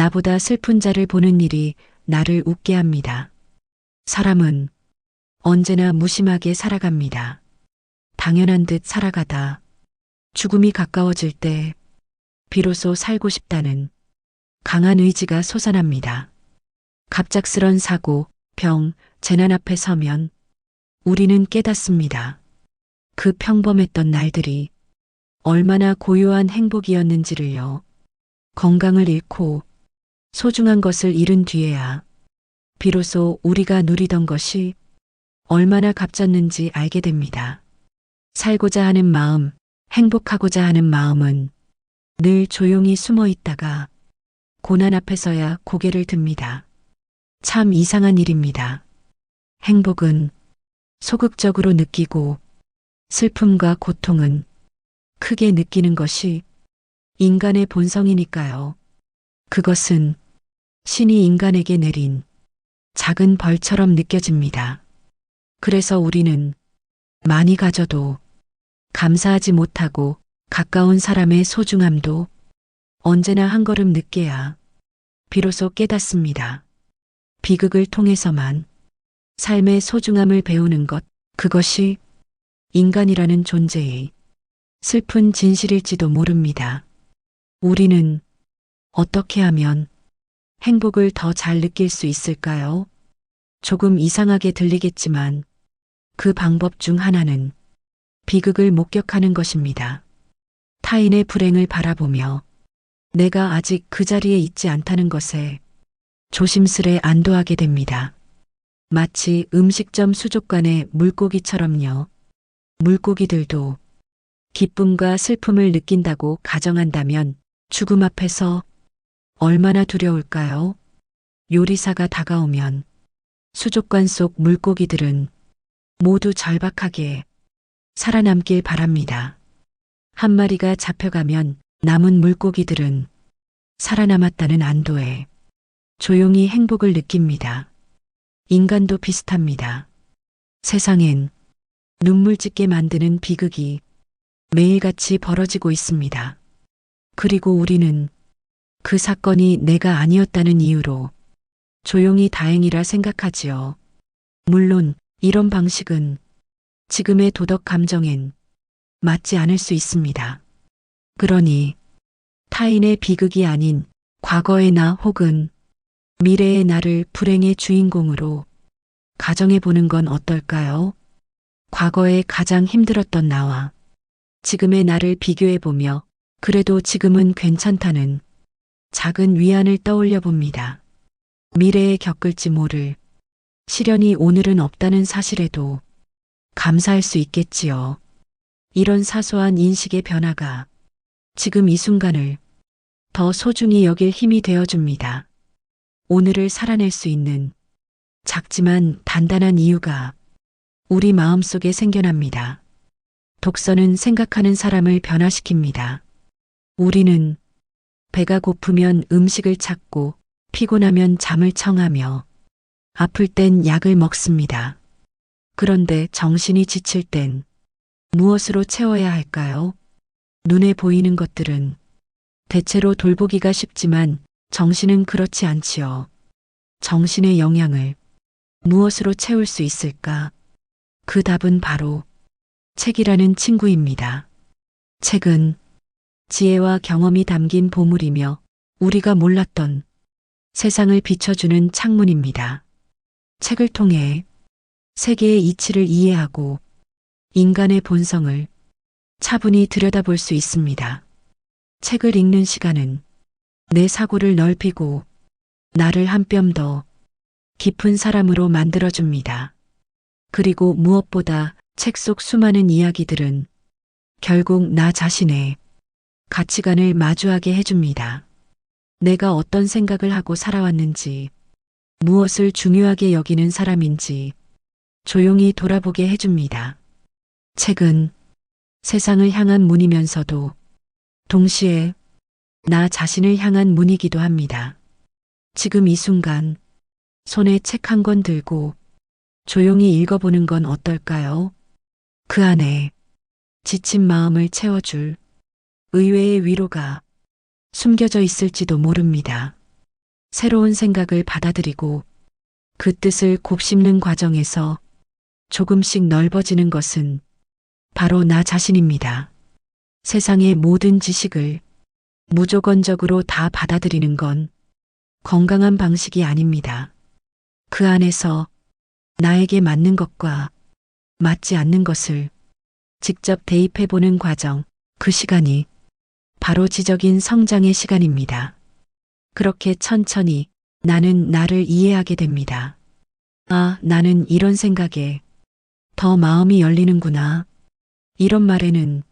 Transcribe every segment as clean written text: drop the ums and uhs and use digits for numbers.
나보다 슬픈 자를 보는 일이 나를 웃게 합니다. 사람은 언제나 무심하게 살아갑니다. 당연한 듯 살아가다 죽음이 가까워질 때 비로소 살고 싶다는 강한 의지가 솟아납니다. 갑작스런 사고, 병, 재난 앞에 서면 우리는 깨닫습니다. 그 평범했던 날들이 얼마나 고요한 행복이었는지를요. 건강을 잃고 소중한 것을 잃은 뒤에야 비로소 우리가 누리던 것이 얼마나 값졌는지 알게 됩니다. 살고자 하는 마음, 행복하고자 하는 마음은 늘 조용히 숨어 있다가 고난 앞에서야 고개를 듭니다. 참 이상한 일입니다. 행복은 소극적으로 느끼고 슬픔과 고통은 크게 느끼는 것이 인간의 본성이니까요. 그것은 신이 인간에게 내린 작은 벌처럼 느껴집니다. 그래서 우리는 많이 가져도 감사하지 못하고 가까운 사람의 소중함도 언제나 한 걸음 늦게야 비로소 깨닫습니다. 비극을 통해서만 삶의 소중함을 배우는 것, 그것이 인간이라는 존재의 슬픈 진실일지도 모릅니다. 우리는 어떻게 하면 행복을 더 잘 느낄 수 있을까요? 조금 이상하게 들리겠지만 그 방법 중 하나는 비극을 목격하는 것입니다. 타인의 불행을 바라보며 내가 아직 그 자리에 있지 않다는 것에 조심스레 안도하게 됩니다. 마치 음식점 수족관의 물고기처럼요. 물고기들도 기쁨과 슬픔을 느낀다고 가정한다면 죽음 앞에서 얼마나 두려울까요? 요리사가 다가오면 수족관 속 물고기들은 모두 절박하게 살아남길 바랍니다. 한 마리가 잡혀가면 남은 물고기들은 살아남았다는 안도에 조용히 행복을 느낍니다. 인간도 비슷합니다. 세상엔 눈물 짓게 만드는 비극이 매일같이 벌어지고 있습니다. 그리고 우리는 그 사건이 내가 아니었다는 이유로 조용히 다행이라 생각하지요. 물론 이런 방식은 지금의 도덕 감정엔 맞지 않을 수 있습니다. 그러니 타인의 비극이 아닌 과거의 나 혹은 미래의 나를 불행의 주인공으로 가정해 보는 건 어떨까요? 과거에 가장 힘들었던 나와 지금의 나를 비교해 보며 그래도 지금은 괜찮다는 작은 위안을 떠올려 봅니다. 미래에 겪을지 모를 시련이 오늘은 없다는 사실에도 감사할 수 있겠지요. 이런 사소한 인식의 변화가 지금 이 순간을 더 소중히 여길 힘이 되어줍니다. 오늘을 살아낼 수 있는 작지만 단단한 이유가 우리 마음속에 생겨납니다. 독서는 생각하는 사람을 변화시킵니다. 우리는 배가 고프면 음식을 찾고 피곤하면 잠을 청하며 아플 땐 약을 먹습니다. 그런데 정신이 지칠 땐 무엇으로 채워야 할까요? 눈에 보이는 것들은 대체로 돌보기가 쉽지만 정신은 그렇지 않지요. 정신의 영양을 무엇으로 채울 수 있을까? 그 답은 바로 책이라는 친구입니다. 책은 지혜와 경험이 담긴 보물이며 우리가 몰랐던 세상을 비춰주는 창문입니다. 책을 통해 세계의 이치를 이해하고 인간의 본성을 차분히 들여다볼 수 있습니다. 책을 읽는 시간은 내 사고를 넓히고 나를 한 뼘 더 깊은 사람으로 만들어줍니다. 그리고 무엇보다 책 속 수많은 이야기들은 결국 나 자신의 가치관을 마주하게 해줍니다. 내가 어떤 생각을 하고 살아왔는지, 무엇을 중요하게 여기는 사람인지 조용히 돌아보게 해줍니다. 책은 세상을 향한 문이면서도 동시에 나 자신을 향한 문이기도 합니다. 지금 이 순간 손에 책 한 권 들고 조용히 읽어보는 건 어떨까요? 그 안에 지친 마음을 채워줄 의외의 위로가 숨겨져 있을지도 모릅니다. 새로운 생각을 받아들이고 그 뜻을 곱씹는 과정에서 조금씩 넓어지는 것은 바로 나 자신입니다. 세상의 모든 지식을 무조건적으로 다 받아들이는 건 건강한 방식이 아닙니다. 그 안에서 나에게 맞는 것과 맞지 않는 것을 직접 대입해보는 과정, 그 시간이 바로 지적인 성장의 시간입니다. 그렇게 천천히 나는 나를 이해하게 됩니다. 아, 나는 이런 생각에 더 마음이 열리는구나. 이런 말에는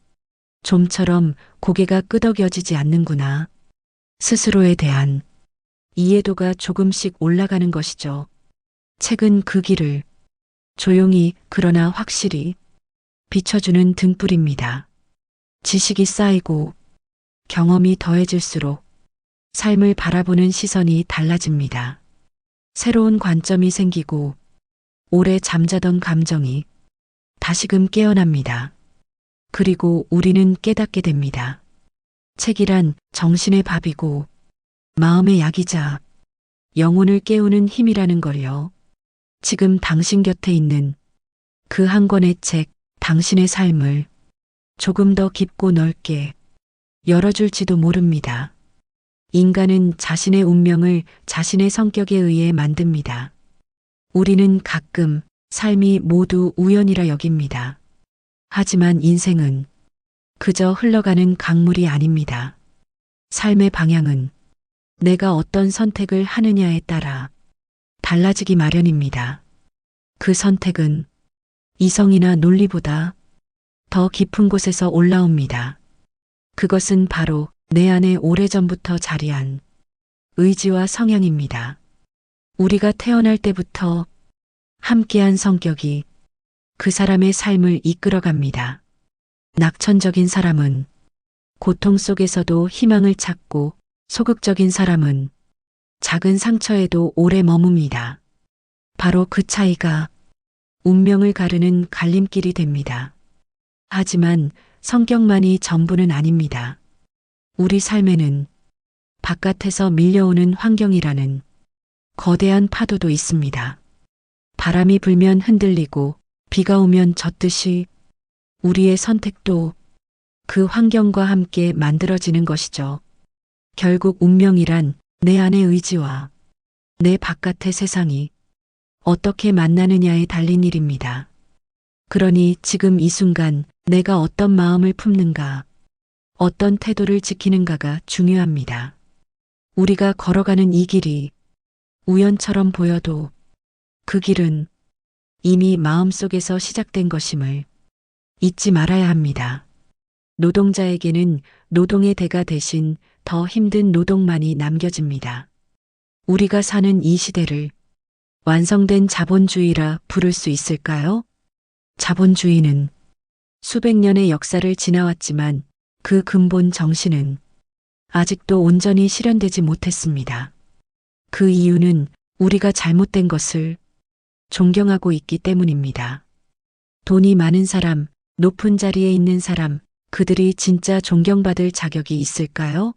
좀처럼 고개가 끄덕여지지 않는구나. 스스로에 대한 이해도가 조금씩 올라가는 것이죠. 책은 그 길을 조용히 그러나 확실히 비춰주는 등불입니다. 지식이 쌓이고 경험이 더해질수록 삶을 바라보는 시선이 달라집니다. 새로운 관점이 생기고 오래 잠자던 감정이 다시금 깨어납니다. 그리고 우리는 깨닫게 됩니다. 책이란 정신의 밥이고 마음의 약이자 영혼을 깨우는 힘이라는 걸요. 지금 당신 곁에 있는 그 한 권의 책, 당신의 삶을 조금 더 깊고 넓게 열어줄지도 모릅니다. 인간은 자신의 운명을 자신의 성격에 의해 만듭니다. 우리는 가끔 삶이 모두 우연이라 여깁니다. 하지만 인생은 그저 흘러가는 강물이 아닙니다. 삶의 방향은 내가 어떤 선택을 하느냐에 따라 달라지기 마련입니다. 그 선택은 이성이나 논리보다 더 깊은 곳에서 올라옵니다. 그것은 바로 내 안에 오래전부터 자리한 의지와 성향입니다. 우리가 태어날 때부터 함께한 성격이 그 사람의 삶을 이끌어갑니다. 낙천적인 사람은 고통 속에서도 희망을 찾고 소극적인 사람은 작은 상처에도 오래 머뭅니다. 바로 그 차이가 운명을 가르는 갈림길이 됩니다. 하지만 성격만이 전부는 아닙니다. 우리 삶에는 바깥에서 밀려오는 환경이라는 거대한 파도도 있습니다. 바람이 불면 흔들리고 비가 오면 젖듯이 우리의 선택도 그 환경과 함께 만들어지는 것이죠. 결국 운명이란 내 안의 의지와 내 바깥의 세상이 어떻게 만나느냐에 달린 일입니다. 그러니 지금 이 순간 내가 어떤 마음을 품는가, 어떤 태도를 지키는가가 중요합니다. 우리가 걸어가는 이 길이 우연처럼 보여도 그 길은 이미 마음속에서 시작된 것임을 잊지 말아야 합니다. 노동자에게는 노동의 대가 대신 더 힘든 노동만이 남겨집니다. 우리가 사는 이 시대를 완성된 자본주의라 부를 수 있을까요? 자본주의는 수백 년의 역사를 지나왔지만 그 근본 정신은 아직도 온전히 실현되지 못했습니다. 그 이유는 우리가 잘못된 것을 존경하고 있기 때문입니다. 돈이 많은 사람, 높은 자리에 있는 사람, 그들이 진짜 존경받을 자격이 있을까요?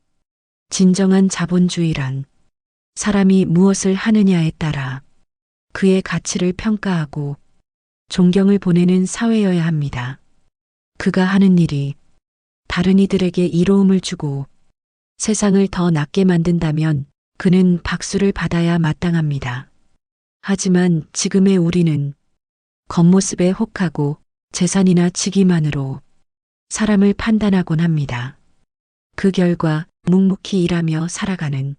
진정한 자본주의란 사람이 무엇을 하느냐에 따라 그의 가치를 평가하고 존경을 보내는 사회여야 합니다. 그가 하는 일이 다른 이들에게 이로움을 주고 세상을 더 낫게 만든다면 그는 박수를 받아야 마땅합니다. 하지만 지금의 우리는 겉모습에 혹하고 재산이나 직위만으로 사람을 판단하곤 합니다. 그 결과 묵묵히 일하며 살아가는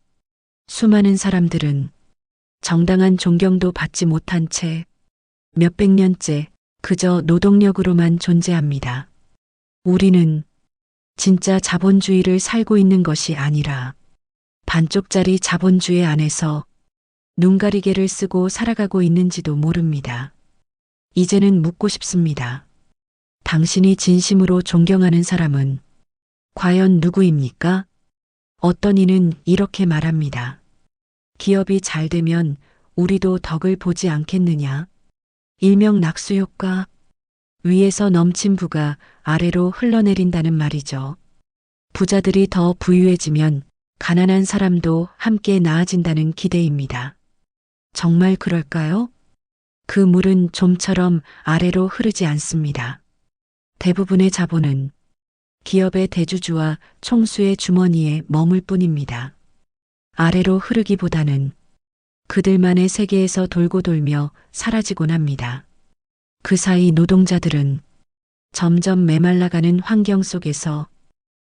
수많은 사람들은 정당한 존경도 받지 못한 채 몇백 년째 그저 노동력으로만 존재합니다. 우리는 진짜 자본주의를 살고 있는 것이 아니라 반쪽짜리 자본주의 안에서 눈가리개를 쓰고 살아가고 있는지도 모릅니다. 이제는 묻고 싶습니다. 당신이 진심으로 존경하는 사람은 과연 누구입니까? 어떤 이는 이렇게 말합니다. 기업이 잘 되면 우리도 덕을 보지 않겠느냐? 일명 낙수효과, 위에서 넘친 부가 아래로 흘러내린다는 말이죠. 부자들이 더 부유해지면 가난한 사람도 함께 나아진다는 기대입니다. 정말 그럴까요? 그 물은 좀처럼 아래로 흐르지 않습니다. 대부분의 자본은 기업의 대주주와 총수의 주머니에 머물 뿐입니다. 아래로 흐르기보다는 그들만의 세계에서 돌고 돌며 사라지곤 합니다. 그 사이 노동자들은 점점 메말라가는 환경 속에서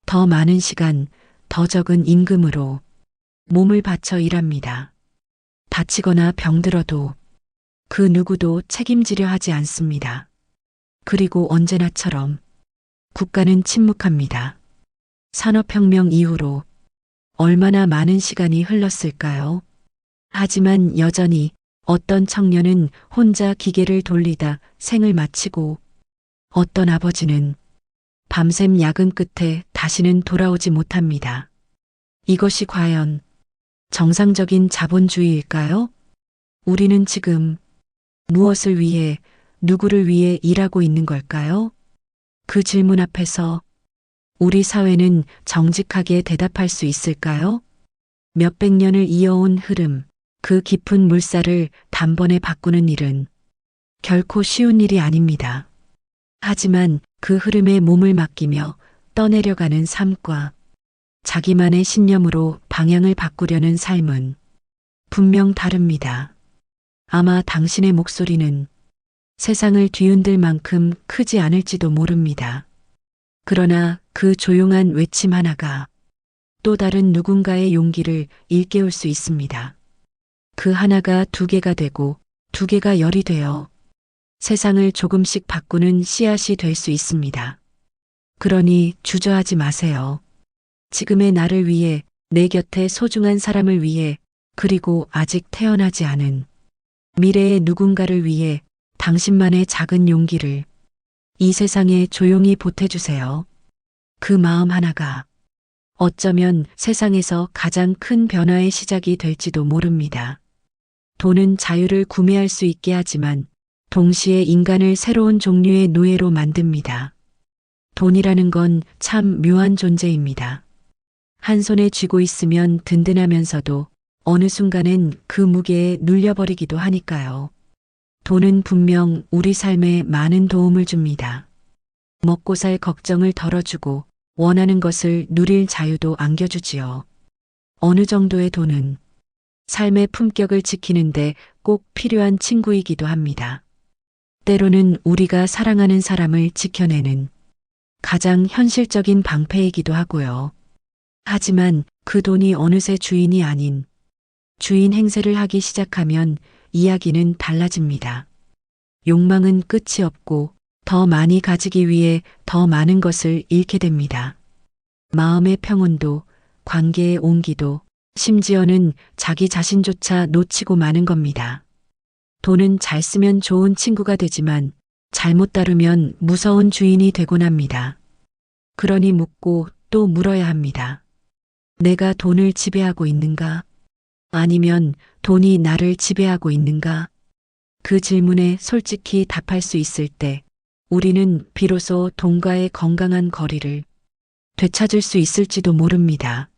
더 많은 시간, 더 적은 임금으로 몸을 바쳐 일합니다. 다치거나 병들어도 그 누구도 책임지려 하지 않습니다. 그리고 언제나처럼 국가는 침묵합니다. 산업혁명 이후로 얼마나 많은 시간이 흘렀을까요? 하지만 여전히 어떤 청년은 혼자 기계를 돌리다 생을 마치고 어떤 아버지는 밤샘 야근 끝에 다시는 돌아오지 못합니다. 이것이 과연 정상적인 자본주의일까요? 우리는 지금 무엇을 위해, 누구를 위해 일하고 있는 걸까요? 그 질문 앞에서 우리 사회는 정직하게 대답할 수 있을까요? 몇백 년을 이어온 흐름, 그 깊은 물살을 단번에 바꾸는 일은 결코 쉬운 일이 아닙니다. 하지만 그 흐름에 몸을 맡기며 떠내려가는 삶과 자기만의 신념으로 방향을 바꾸려는 삶은 분명 다릅니다. 아마 당신의 목소리는 세상을 뒤흔들 만큼 크지 않을지도 모릅니다. 그러나 그 조용한 외침 하나가 또 다른 누군가의 용기를 일깨울 수 있습니다. 그 하나가 두 개가 되고 두 개가 열이 되어 세상을 조금씩 바꾸는 씨앗이 될 수 있습니다. 그러니 주저하지 마세요. 지금의 나를 위해, 내 곁에 소중한 사람을 위해, 그리고 아직 태어나지 않은 미래의 누군가를 위해 당신만의 작은 용기를 이 세상에 조용히 보태주세요. 그 마음 하나가 어쩌면 세상에서 가장 큰 변화의 시작이 될지도 모릅니다. 돈은 자유를 구매할 수 있게 하지만 동시에 인간을 새로운 종류의 노예로 만듭니다. 돈이라는 건 참 묘한 존재입니다. 한 손에 쥐고 있으면 든든하면서도 어느 순간엔 그 무게에 눌려버리기도 하니까요. 돈은 분명 우리 삶에 많은 도움을 줍니다. 먹고 살 걱정을 덜어주고 원하는 것을 누릴 자유도 안겨주지요. 어느 정도의 돈은 삶의 품격을 지키는데 꼭 필요한 친구이기도 합니다. 때로는 우리가 사랑하는 사람을 지켜내는 가장 현실적인 방패이기도 하고요. 하지만 그 돈이 어느새 주인이 아닌 주인 행세를 하기 시작하면 이야기는 달라집니다. 욕망은 끝이 없고 더 많이 가지기 위해 더 많은 것을 잃게 됩니다. 마음의 평온도, 관계의 온기도, 심지어는 자기 자신조차 놓치고 마는 겁니다. 돈은 잘 쓰면 좋은 친구가 되지만 잘못 다루면 무서운 주인이 되곤 합니다. 그러니 묻고 또 물어야 합니다. 내가 돈을 지배하고 있는가? 아니면 돈이 나를 지배하고 있는가? 그 질문에 솔직히 답할 수 있을 때 우리는 비로소 돈과의 건강한 거리를 되찾을 수 있을지도 모릅니다.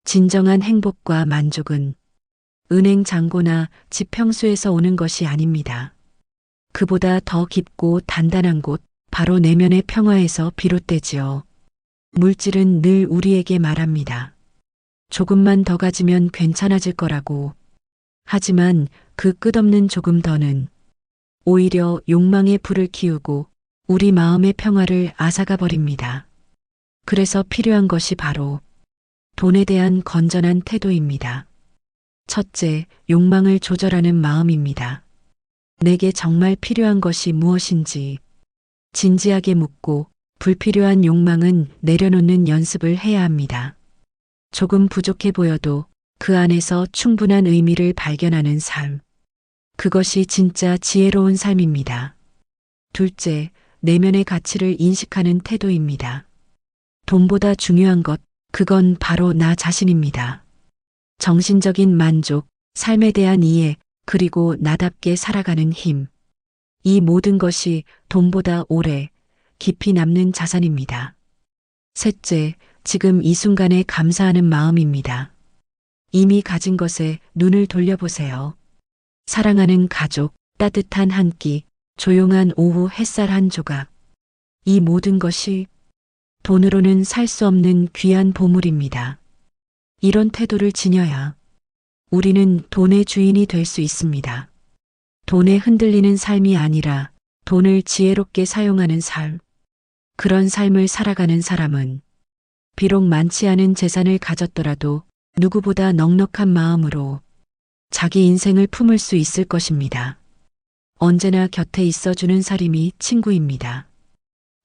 진정한 행복과 만족은 은행 잔고나 집 평수에서 오는 것이 아닙니다. 그보다 더 깊고 단단한 곳, 바로 내면의 평화에서 비롯되지요. 물질은 늘 우리에게 말합니다. 조금만 더 가지면 괜찮아질 거라고. 하지만 그 끝없는 조금 더는 오히려 욕망의 불을 키우고 우리 마음의 평화를 앗아가 버립니다. 그래서 필요한 것이 바로 돈에 대한 건전한 태도입니다. 첫째, 욕망을 조절하는 마음입니다. 내게 정말 필요한 것이 무엇인지 진지하게 묻고 불필요한 욕망은 내려놓는 연습을 해야 합니다. 조금 부족해 보여도 그 안에서 충분한 의미를 발견하는 삶. 그것이 진짜 지혜로운 삶입니다. 둘째, 내면의 가치를 인식하는 태도입니다. 돈보다 중요한 것, 그건 바로 나 자신입니다. 정신적인 만족, 삶에 대한 이해, 그리고 나답게 살아가는 힘. 이 모든 것이 돈보다 오래, 깊이 남는 자산입니다. 셋째, 지금 이 순간에 감사하는 마음입니다. 이미 가진 것에 눈을 돌려보세요. 사랑하는 가족, 따뜻한 한 끼, 조용한 오후 햇살 한 조각. 이 모든 것이 돈으로는 살 수 없는 귀한 보물입니다. 이런 태도를 지녀야 우리는 돈의 주인이 될 수 있습니다. 돈에 흔들리는 삶이 아니라 돈을 지혜롭게 사용하는 삶. 그런 삶을 살아가는 사람은 비록 많지 않은 재산을 가졌더라도 누구보다 넉넉한 마음으로 자기 인생을 품을 수 있을 것입니다. 언제나 곁에 있어주는 사람이 친구입니다.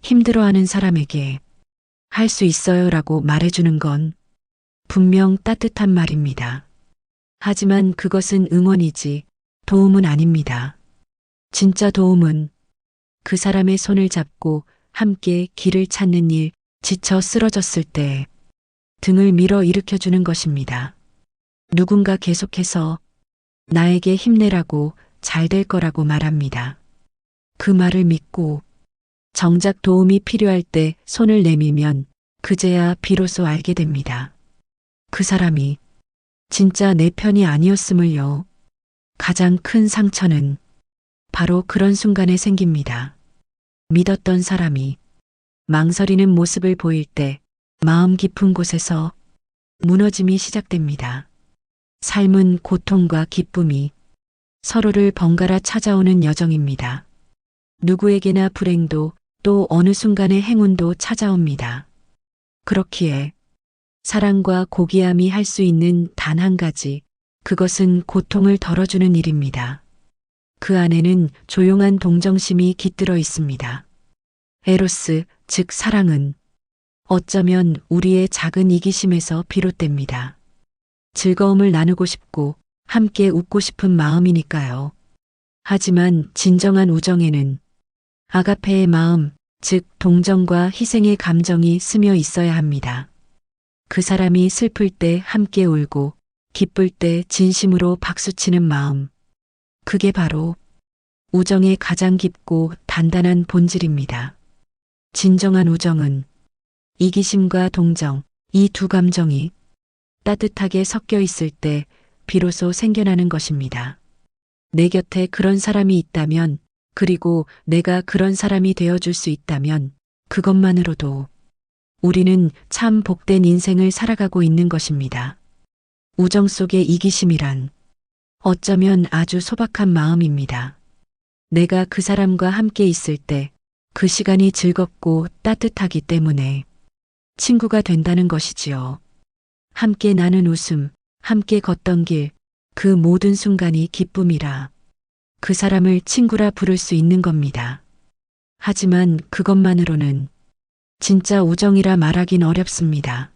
힘들어하는 사람에게 할 수 있어요라고 말해주는 건 분명 따뜻한 말입니다. 하지만 그것은 응원이지 도움은 아닙니다. 진짜 도움은 그 사람의 손을 잡고 함께 길을 찾는 일, 지쳐 쓰러졌을 때 등을 밀어 일으켜주는 것입니다. 누군가 계속해서 나에게 힘내라고 잘 될 거라고 말합니다. 그 말을 믿고 정작 도움이 필요할 때 손을 내밀면 그제야 비로소 알게 됩니다. 그 사람이 진짜 내 편이 아니었음을요. 가장 큰 상처는 바로 그런 순간에 생깁니다. 믿었던 사람이 망설이는 모습을 보일 때 마음 깊은 곳에서 무너짐이 시작됩니다. 삶은 고통과 기쁨이 서로를 번갈아 찾아오는 여정입니다. 누구에게나 불행도 또 어느 순간에 행운도 찾아옵니다. 그렇기에 사랑과 고귀함이 할 수 있는 단 한 가지, 그것은 고통을 덜어주는 일입니다. 그 안에는 조용한 동정심이 깃들어 있습니다. 에로스, 즉 사랑은 어쩌면 우리의 작은 이기심에서 비롯됩니다. 즐거움을 나누고 싶고 함께 웃고 싶은 마음이니까요. 하지만 진정한 우정에는 아가페의 마음, 즉 동정과 희생의 감정이 스며 있어야 합니다. 그 사람이 슬플 때 함께 울고 기쁠 때 진심으로 박수치는 마음. 그게 바로 우정의 가장 깊고 단단한 본질입니다. 진정한 우정은 이기심과 동정, 이 두 감정이 따뜻하게 섞여 있을 때 비로소 생겨나는 것입니다. 내 곁에 그런 사람이 있다면, 그리고 내가 그런 사람이 되어줄 수 있다면 그것만으로도 우리는 참 복된 인생을 살아가고 있는 것입니다. 우정 속의 이기심이란 어쩌면 아주 소박한 마음입니다. 내가 그 사람과 함께 있을 때 그 시간이 즐겁고 따뜻하기 때문에 친구가 된다는 것이지요. 함께 나눈 웃음, 함께 걷던 길, 그 모든 순간이 기쁨이라 그 사람을 친구라 부를 수 있는 겁니다. 하지만 그것만으로는 진짜 우정이라 말하긴 어렵습니다.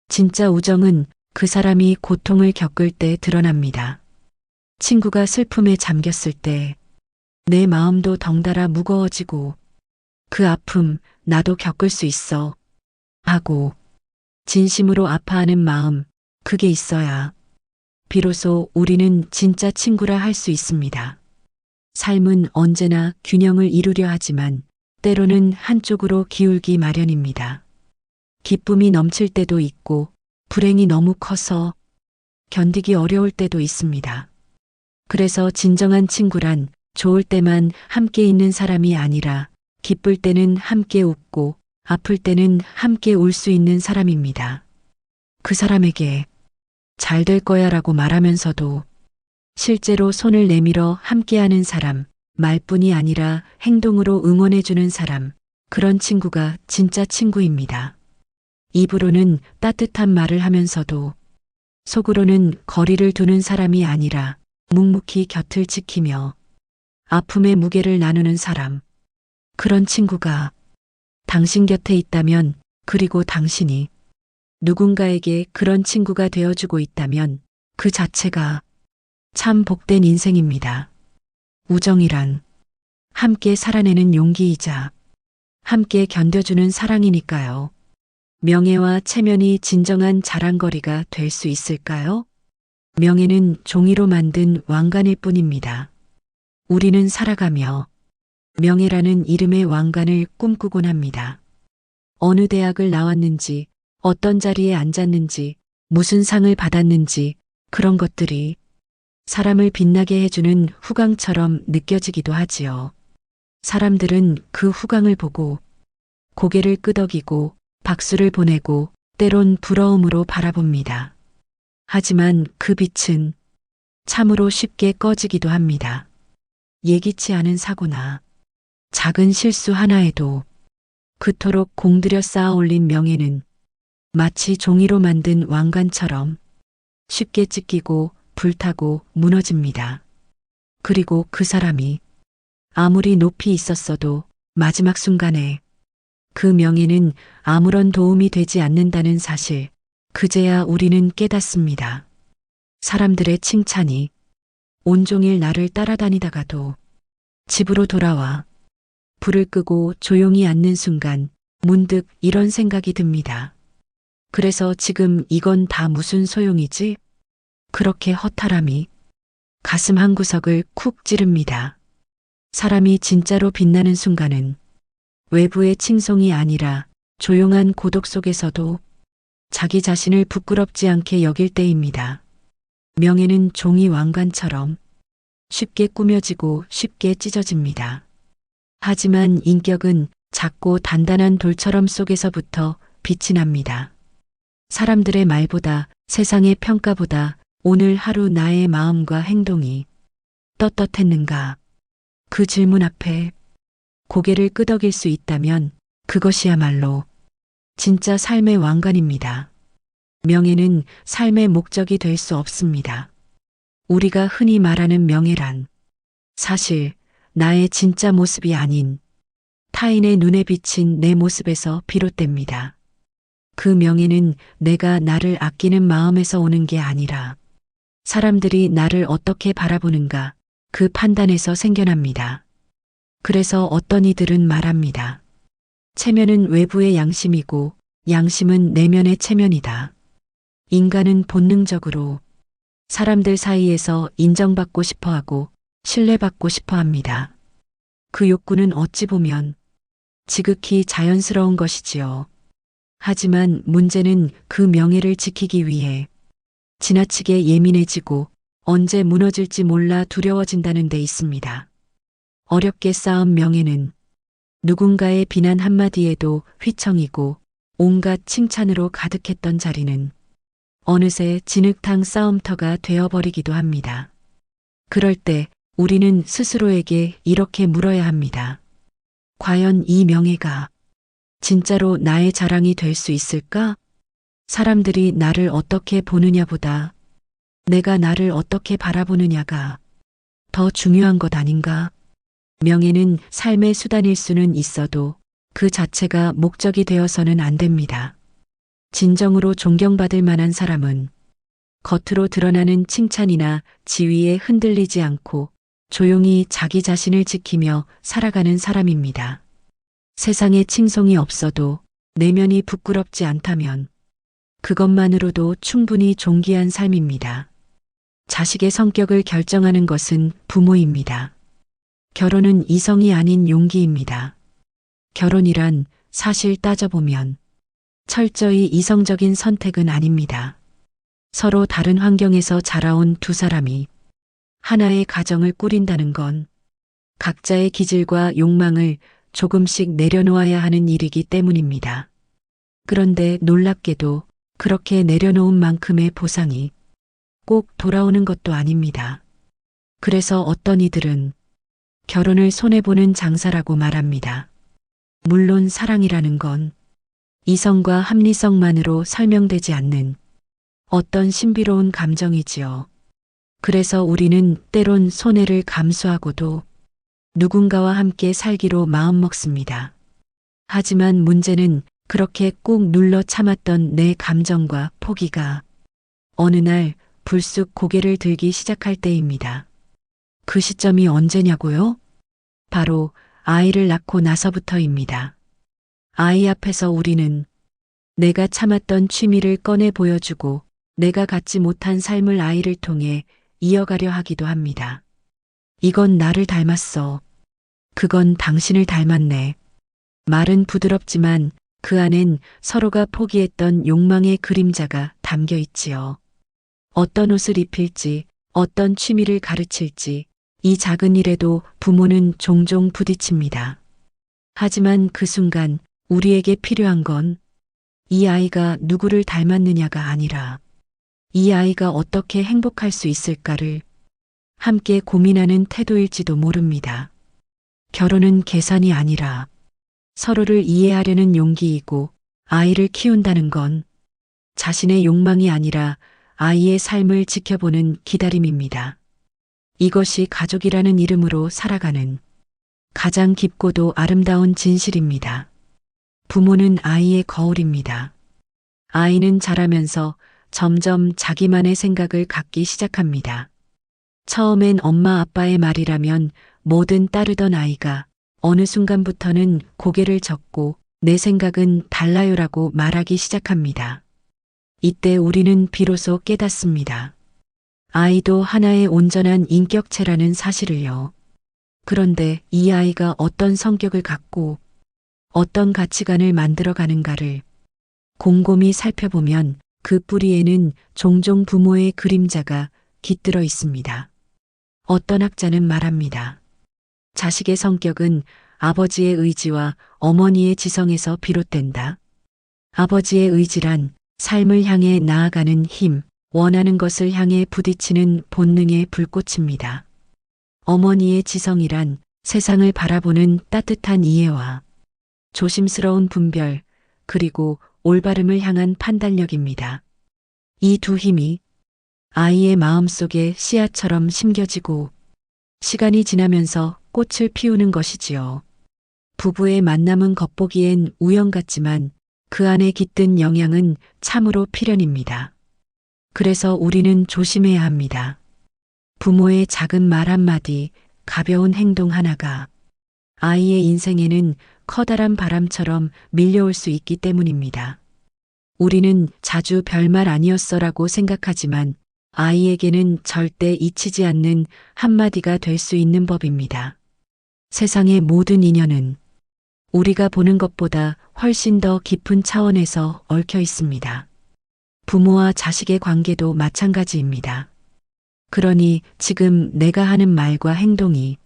진짜 우정은 그 사람이 고통을 겪을 때 드러납니다. 친구가 슬픔에 잠겼을 때 내 마음도 덩달아 무거워지고 그 아픔 나도 겪을 수 있어 하고 진심으로 아파하는 마음, 그게 있어야 비로소 우리는 진짜 친구라 할 수 있습니다. 삶은 언제나 균형을 이루려 하지만 때로는 한쪽으로 기울기 마련입니다. 기쁨이 넘칠 때도 있고 불행이 너무 커서 견디기 어려울 때도 있습니다. 그래서 진정한 친구란 좋을 때만 함께 있는 사람이 아니라 기쁠 때는 함께 웃고 아플 때는 함께 울 수 있는 사람입니다. 그 사람에게 잘 될 거야 라고 말하면서도 실제로 손을 내밀어 함께하는 사람, 말뿐이 아니라 행동으로 응원해주는 사람, 그런 친구가 진짜 친구입니다. 입으로는 따뜻한 말을 하면서도 속으로는 거리를 두는 사람이 아니라 묵묵히 곁을 지키며 아픔의 무게를 나누는 사람. 그런 친구가 당신 곁에 있다면, 그리고 당신이 누군가에게 그런 친구가 되어주고 있다면 그 자체가 참 복된 인생입니다. 우정이란 함께 살아내는 용기이자 함께 견뎌주는 사랑이니까요. 명예와 체면이 진정한 자랑거리가 될 수 있을까요? 명예는 종이로 만든 왕관일 뿐입니다. 우리는 살아가며 명예라는 이름의 왕관을 꿈꾸곤 합니다. 어느 대학을 나왔는지, 어떤 자리에 앉았는지, 무슨 상을 받았는지 그런 것들이 사람을 빛나게 해주는 후광처럼 느껴지기도 하지요. 사람들은 그 후광을 보고 고개를 끄덕이고 박수를 보내고 때론 부러움으로 바라봅니다. 하지만 그 빛은 참으로 쉽게 꺼지기도 합니다. 예기치 않은 사고나 작은 실수 하나에도 그토록 공들여 쌓아 올린 명예는 마치 종이로 만든 왕관처럼 쉽게 찢기고 불타고 무너집니다. 그리고 그 사람이 아무리 높이 있었어도 마지막 순간에 그 명예는 아무런 도움이 되지 않는다는 사실, 그제야 우리는 깨닫습니다. 사람들의 칭찬이 온종일 나를 따라다니다가도 집으로 돌아와 불을 끄고 조용히 앉는 순간 문득 이런 생각이 듭니다. 그래서 지금 이건 다 무슨 소용이지? 그렇게 허탈함이 가슴 한구석을 쿡 찌릅니다. 사람이 진짜로 빛나는 순간은 외부의 칭송이 아니라 조용한 고독 속에서도 자기 자신을 부끄럽지 않게 여길 때입니다. 명예는 종이 왕관처럼 쉽게 꾸며지고 쉽게 찢어집니다. 하지만 인격은 작고 단단한 돌처럼 속에서부터 빛이 납니다. 사람들의 말보다, 세상의 평가보다 오늘 하루 나의 마음과 행동이 떳떳했는가? 그 질문 앞에 고개를 끄덕일 수 있다면 그것이야말로 진짜 삶의 왕관입니다. 명예는 삶의 목적이 될 수 없습니다. 우리가 흔히 말하는 명예란 사실 나의 진짜 모습이 아닌 타인의 눈에 비친 내 모습에서 비롯됩니다. 그 명예는 내가 나를 아끼는 마음에서 오는 게 아니라 사람들이 나를 어떻게 바라보는가 그 판단에서 생겨납니다. 그래서 어떤 이들은 말합니다. 체면은 외부의 양심이고 양심은 내면의 체면이다. 인간은 본능적으로 사람들 사이에서 인정받고 싶어 하고 신뢰받고 싶어 합니다. 그 욕구는 어찌 보면 지극히 자연스러운 것이지요. 하지만 문제는 그 명예를 지키기 위해 지나치게 예민해지고 언제 무너질지 몰라 두려워진다는 데 있습니다. 어렵게 쌓은 명예는 누군가의 비난 한마디에도 휘청이고 온갖 칭찬으로 가득했던 자리는 어느새 진흙탕 싸움터가 되어버리기도 합니다. 그럴 때 우리는 스스로에게 이렇게 물어야 합니다. 과연 이 명예가 진짜로 나의 자랑이 될 수 있을까? 사람들이 나를 어떻게 보느냐보다 내가 나를 어떻게 바라보느냐가 더 중요한 것 아닌가? 명예는 삶의 수단일 수는 있어도 그 자체가 목적이 되어서는 안 됩니다. 진정으로 존경받을 만한 사람은 겉으로 드러나는 칭찬이나 지위에 흔들리지 않고 조용히 자기 자신을 지키며 살아가는 사람입니다. 세상에 칭송이 없어도 내면이 부끄럽지 않다면 그것만으로도 충분히 존귀한 삶입니다. 자식의 성격을 결정하는 것은 부모입니다. 결혼은 이성이 아닌 용기입니다. 결혼이란 사실 따져보면 철저히 이성적인 선택은 아닙니다. 서로 다른 환경에서 자라온 두 사람이 하나의 가정을 꾸린다는 건 각자의 기질과 욕망을 조금씩 내려놓아야 하는 일이기 때문입니다. 그런데 놀랍게도 그렇게 내려놓은 만큼의 보상이 꼭 돌아오는 것도 아닙니다. 그래서 어떤 이들은 결혼을 손해보는 장사라고 말합니다. 물론 사랑이라는 건 이성과 합리성만으로 설명되지 않는 어떤 신비로운 감정이지요. 그래서 우리는 때론 손해를 감수하고도 누군가와 함께 살기로 마음먹습니다. 하지만 문제는 그렇게 꾹 눌러 참았던 내 감정과 포기가 어느 날 불쑥 고개를 들기 시작할 때입니다. 그 시점이 언제냐고요? 바로 아이를 낳고 나서부터입니다. 아이 앞에서 우리는 내가 참았던 취미를 꺼내 보여주고 내가 갖지 못한 삶을 아이를 통해 이어가려 하기도 합니다. 이건 나를 닮았어. 그건 당신을 닮았네. 말은 부드럽지만 그 안엔 서로가 포기했던 욕망의 그림자가 담겨 있지요. 어떤 옷을 입힐지, 어떤 취미를 가르칠지, 이 작은 일에도 부모는 종종 부딪힙니다. 하지만 그 순간 우리에게 필요한 건 이 아이가 누구를 닮았느냐가 아니라 이 아이가 어떻게 행복할 수 있을까를 함께 고민하는 태도일지도 모릅니다. 결혼은 계산이 아니라 서로를 이해하려는 용기이고, 아이를 키운다는 건 자신의 욕망이 아니라 아이의 삶을 지켜보는 기다림입니다. 이것이 가족이라는 이름으로 살아가는 가장 깊고도 아름다운 진실입니다. 부모는 아이의 거울입니다. 아이는 자라면서 점점 자기만의 생각을 갖기 시작합니다. 처음엔 엄마 아빠의 말이라면 뭐든 따르던 아이가 어느 순간부터는 고개를 젓고 내 생각은 달라요라고 말하기 시작합니다. 이때 우리는 비로소 깨닫습니다. 아이도 하나의 온전한 인격체라는 사실을요. 그런데 이 아이가 어떤 성격을 갖고 어떤 가치관을 만들어가는가를 곰곰이 살펴보면 그 뿌리에는 종종 부모의 그림자가 깃들어 있습니다. 어떤 학자는 말합니다. 자식의 성격은 아버지의 의지와 어머니의 지성에서 비롯된다. 아버지의 의지란 삶을 향해 나아가는 힘, 원하는 것을 향해 부딪히는 본능의 불꽃입니다. 어머니의 지성이란 세상을 바라보는 따뜻한 이해와 조심스러운 분별, 그리고 올바름을 향한 판단력입니다. 이 두 힘이 아이의 마음속에 씨앗처럼 심겨지고 시간이 지나면서 꽃을 피우는 것이지요. 부부의 만남은 겉보기엔 우연 같지만 그 안에 깃든 영향은 참으로 필연입니다. 그래서 우리는 조심해야 합니다. 부모의 작은 말 한마디, 가벼운 행동 하나가 아이의 인생에는 커다란 바람처럼 밀려올 수 있기 때문입니다. 우리는 자주 별말 아니었어라고 생각하지만 아이에게는 절대 잊히지 않는 한마디가 될 수 있는 법입니다. 세상의 모든 인연은 우리가 보는 것보다 훨씬 더 깊은 차원에서 얽혀 있습니다. 부모와 자식의 관계도 마찬가지입니다. 그러니 지금 내가 하는 말과 행동이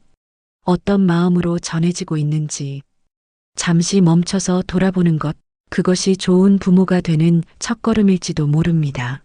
어떤 마음으로 전해지고 있는지 잠시 멈춰서 돌아보는 것, 그것이 좋은 부모가 되는 첫걸음일지도 모릅니다.